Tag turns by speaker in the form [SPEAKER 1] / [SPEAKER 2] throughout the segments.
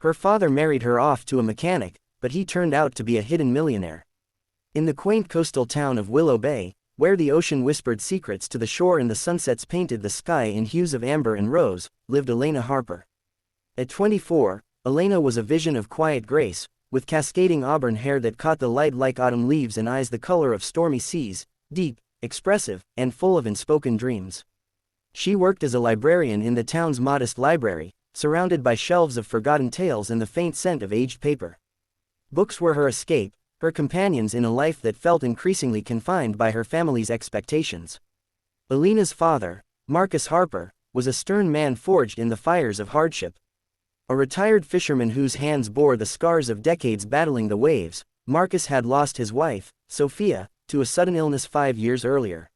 [SPEAKER 1] Her father married her off to a mechanic, but he turned out to be a hidden millionaire. In the quaint coastal town of Willow Bay, where the ocean whispered secrets to the shore and the sunsets painted the sky in hues of amber and rose, lived Elena Harper. At 24, Elena was a vision of quiet grace, with cascading auburn hair that caught the light like autumn leaves and eyes the color of stormy seas, deep, expressive, and full of unspoken dreams. She worked as a librarian in the town's modest library, surrounded by shelves of forgotten tales and the faint scent of aged paper. Books were her escape, her companions in a life that felt increasingly confined by her family's expectations. Elena's father, Marcus Harper, was a stern man forged in the fires of hardship. A retired fisherman whose hands bore the scars of decades battling the waves, Marcus had lost his wife, Sophia, to a sudden illness 5 years earlier.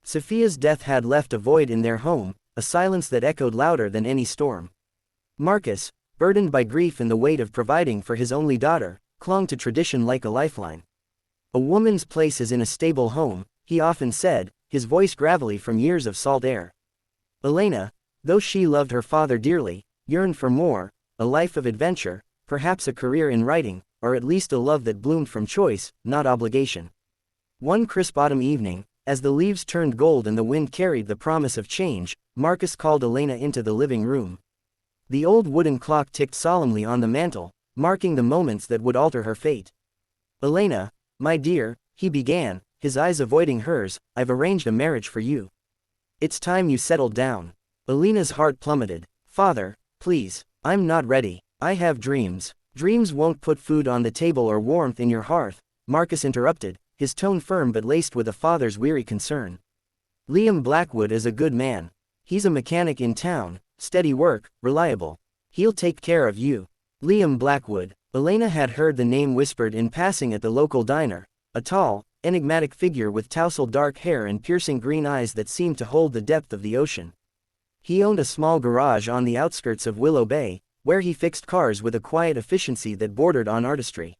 [SPEAKER 1] Sophia's death had left a void in their home, a silence that echoed louder than any storm. Marcus, burdened by grief and the weight of providing for his only daughter, clung to tradition like a lifeline. "A woman's place is in a stable home," he often said, his voice gravelly from years of salt air. Elena, though she loved her father dearly, yearned for more, a life of adventure, perhaps a career in writing, or at least a love that bloomed from choice, not obligation. One crisp autumn evening, as the leaves turned gold and the wind carried the promise of change, Marcus called Elena into the living room. The old wooden clock ticked solemnly on the mantel, marking the moments that would alter her fate. "Elena, my dear," he began, his eyes avoiding hers, "I've arranged a marriage for you. It's time you settled down." Elena's heart plummeted. "Father, please, I'm not ready. I have dreams." "Dreams won't put food on the table or warmth in your hearth," Marcus interrupted, his tone firm but laced with a father's weary concern. "Liam Blackwood is a good man. He's a mechanic in town, steady work, reliable. He'll take care of you." Liam Blackwood. Elena had heard the name whispered in passing at the local diner, a tall, enigmatic figure with tousled dark hair and piercing green eyes that seemed to hold the depth of the ocean. He owned a small garage on the outskirts of Willow Bay, where he fixed cars with a quiet efficiency that bordered on artistry.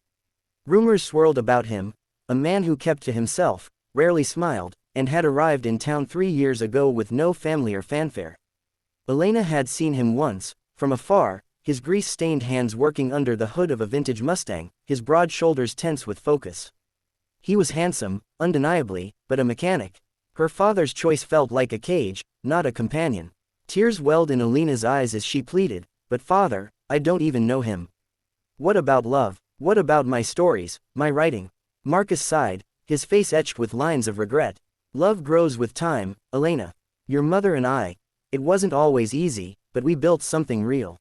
[SPEAKER 1] Rumors swirled about him, a man who kept to himself, rarely smiled, and had arrived in town 3 years ago with no family or fanfare. Elena had seen him once, from afar, his grease-stained hands working under the hood of a vintage Mustang, his broad shoulders tense with focus. He was handsome, undeniably, but a mechanic. Her father's choice felt like a cage, not a companion. Tears welled in Elena's eyes as she pleaded, "But father, I don't even know him. What about love? What about my stories, my writing?" Marcus sighed, his face etched with lines of regret. "Love grows with time, Elena. Your mother and I, it wasn't always easy, but we built something real.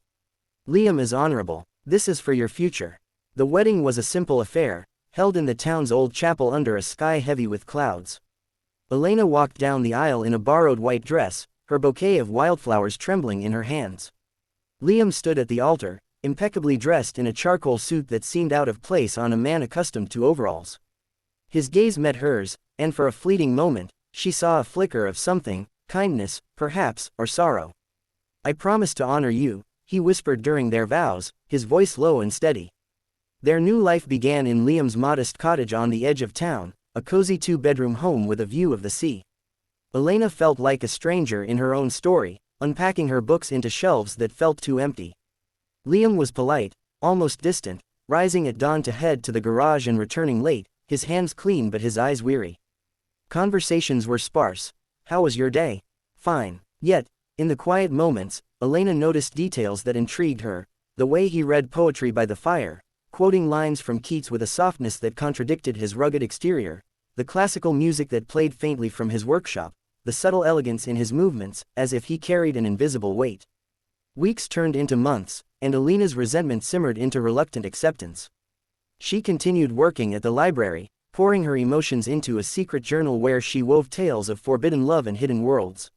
[SPEAKER 1] Liam is honorable. This is for your future." The wedding was a simple affair, held in the town's old chapel under a sky heavy with clouds. Elena walked down the aisle in a borrowed white dress, her bouquet of wildflowers trembling in her hands. Liam stood at the altar, impeccably dressed in a charcoal suit that seemed out of place on a man accustomed to overalls. His gaze met hers, and for a fleeting moment, she saw a flicker of something, kindness, perhaps, or sorrow. "I promise to honor you," he whispered during their vows, his voice low and steady. Their new life began in Liam's modest cottage on the edge of town, a cozy 2-bedroom home with a view of the sea. Elena felt like a stranger in her own story, unpacking her books into shelves that felt too empty. Liam was polite, almost distant, rising at dawn to head to the garage and returning late, his hands clean but his eyes weary. Conversations were sparse. "How was your day?" "Fine." Yet, in the quiet moments, Elena noticed details that intrigued her, the way he read poetry by the fire, quoting lines from Keats with a softness that contradicted his rugged exterior, the classical music that played faintly from his workshop, the subtle elegance in his movements, as if he carried an invisible weight. Weeks turned into months, and Elena's resentment simmered into reluctant acceptance. She continued working at the library, pouring her emotions into a secret journal where she wove tales of forbidden love and hidden worlds.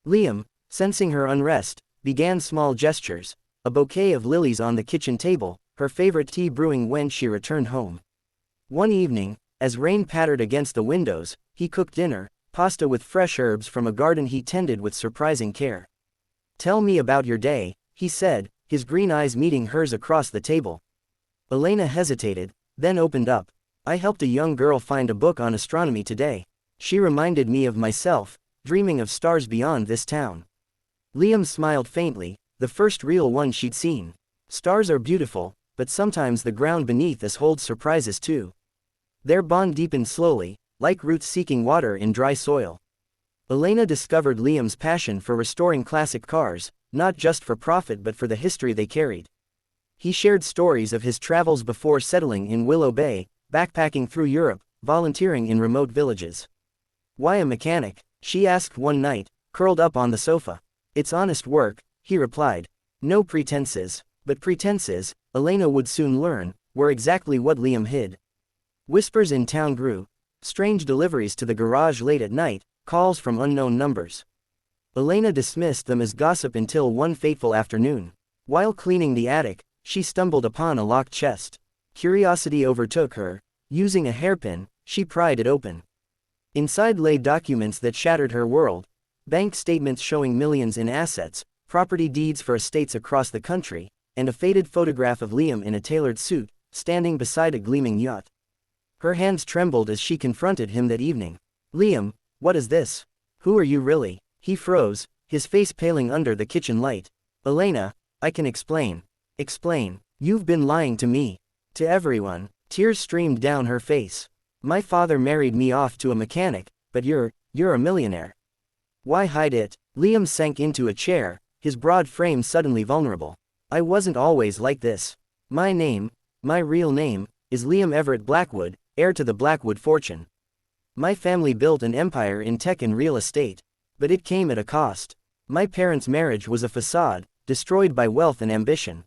[SPEAKER 1] Liam, sensing her unrest, began small gestures, a bouquet of lilies on the kitchen table, her favorite tea brewing when she returned home. One evening, as rain pattered against the windows, he cooked dinner, pasta with fresh herbs from a garden he tended with surprising care. "Tell me about your day," he said, his green eyes meeting hers across the table. Elena hesitated, then opened up. "I helped a young girl find a book on astronomy today. She reminded me of myself, dreaming of stars beyond this town." Liam smiled faintly, the first real one she'd seen. Stars are beautiful, but sometimes the ground beneath us holds surprises too. Their bond deepened slowly, like roots seeking water in dry soil. Elena discovered Liam's passion for restoring classic cars, not just for profit but for the history they carried. He shared stories of his travels before settling in Willow Bay, backpacking through Europe, volunteering in remote villages. "Why a mechanic?" she asked one night, curled up on the sofa. "It's honest work," he replied. No pretenses. But pretenses, Elena would soon learn, were exactly what Liam hid. Whispers in town grew. Strange deliveries to the garage late at night, calls from unknown numbers. Elena dismissed them as gossip until one fateful afternoon. While cleaning the attic, she stumbled upon a locked chest. Curiosity overtook her. Using a hairpin, she pried it open. Inside lay documents that shattered her world. Bank statements showing millions in assets, property deeds for estates across the country, and a faded photograph of Liam in a tailored suit, standing beside a gleaming yacht. Her hands trembled as she confronted him that evening. "Liam, what is this? Who are you really?" He froze, his face paling under the kitchen light. "Elena, I can explain." "Explain. You've been lying to me. To everyone." Tears streamed down her face. "My father married me off to a mechanic, but you're a millionaire. Why hide it?" Liam sank into a chair, his broad frame suddenly vulnerable. "I wasn't always like this. My real name, is Liam Everett Blackwood, heir to the Blackwood fortune. My family built an empire in tech and real estate. But it came at a cost. My parents' marriage was a facade, destroyed by wealth and ambition.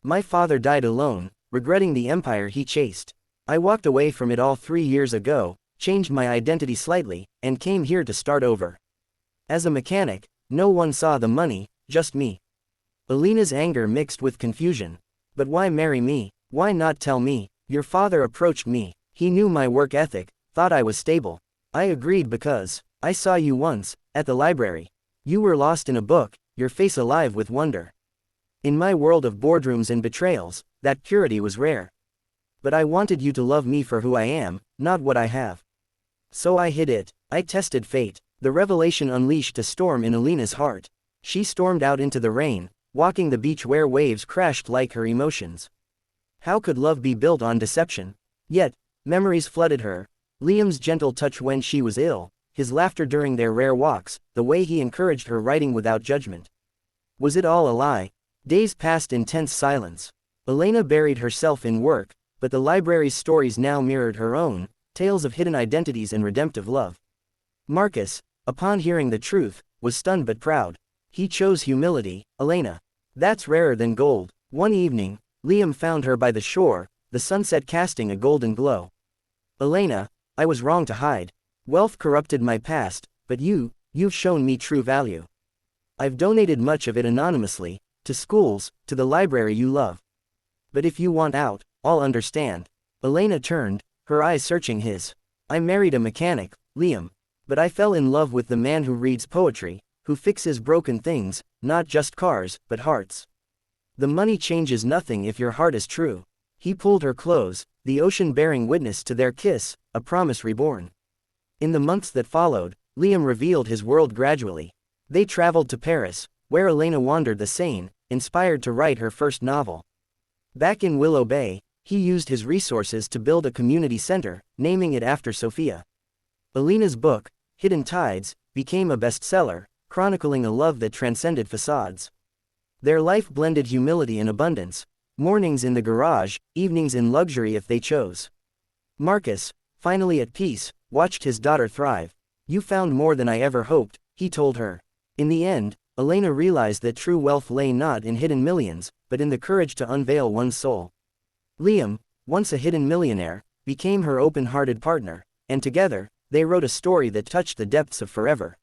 [SPEAKER 1] My father died alone, regretting the empire he chased. I walked away from it all 3 years ago, changed my identity slightly, and came here to start over. As a mechanic, no one saw the money, just me." Elena's anger mixed with confusion. "But why marry me? Why not tell me? Your father approached me. He knew my work ethic, thought I was stable. I agreed because I saw you once, at the library. You were lost in a book, your face alive with wonder. In my world of boardrooms and betrayals, that purity was rare. But I wanted you to love me for who I am, not what I have. So I hid it. I tested fate." The revelation unleashed a storm in Elena's heart. She stormed out into the rain, walking the beach where waves crashed like her emotions. How could love be built on deception? Yet, memories flooded her. Liam's gentle touch when she was ill, his laughter during their rare walks, the way he encouraged her writing without judgment. Was it all a lie? Days passed in tense silence. Elena buried herself in work, but the library's stories now mirrored her own, tales of hidden identities and redemptive love. Marcus, upon hearing the truth, was stunned but proud. He chose humility. "Elena, that's rarer than gold." One evening, Liam found her by the shore, the sunset casting a golden glow. "Elena, I was wrong to hide. Wealth corrupted my past, but you've shown me true value. I've donated much of it anonymously, to schools, to the library you love. But if you want out, I'll understand." Elena turned, her eyes searching his. "I married a mechanic, Liam. But I fell in love with the man who reads poetry, who fixes broken things, not just cars, but hearts. The money changes nothing if your heart is true." He pulled her close, the ocean bearing witness to their kiss, a promise reborn. In the months that followed, Liam revealed his world gradually. They traveled to Paris, where Elena wandered the Seine, inspired to write her first novel. Back in Willow Bay, he used his resources to build a community center, naming it after Sophia. Elena's book, Hidden Tides, became a bestseller, chronicling a love that transcended facades. Their life blended humility and abundance, mornings in the garage, evenings in luxury if they chose. Marcus, finally at peace, watched his daughter thrive. "You found more than I ever hoped," he told her. In the end, Elena realized that true wealth lay not in hidden millions, but in the courage to unveil one's soul. Liam, once a hidden millionaire, became her open-hearted partner, and together, they wrote a story that touched the depths of forever.